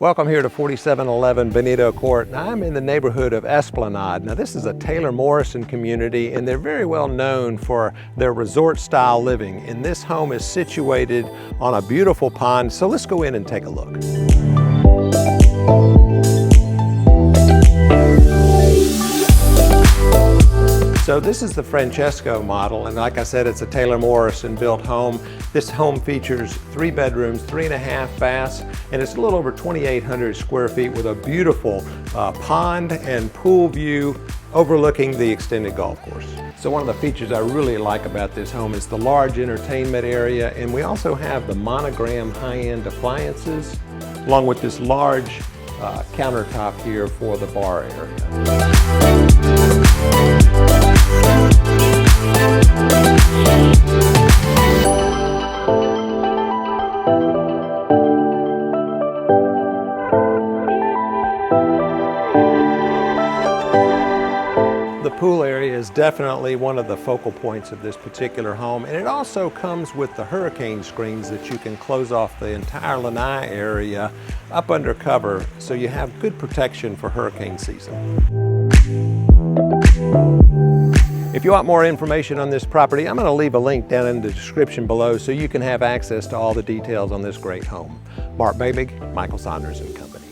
Welcome here to 4711 Benito Court. Now, I'm in the neighborhood of Esplanade. Now, this is a Taylor Morrison community, and they're very well known for their resort-style living. And this home is situated on a beautiful pond, so let's go in and take a look. So this is the Francesco model, and like I said, it's a Taylor Morrison built home. This home features 3 bedrooms, 3.5 baths, and it's a little over 2,800 square feet with a beautiful pond and pool view overlooking the extended golf course. So one of the features I really like about this home is the large entertainment area, and we also have the monogram high-end appliances, along with this large countertop here for the bar area. The pool area is definitely one of the focal points of this particular home, and it also comes with the hurricane screens that you can close off the entire lanai area up under cover, so you have good protection for hurricane season. If you want more information on this property, I'm going to leave a link down in the description below so you can have access to all the details on this great home. Mark Boehmig, Saunders & Company.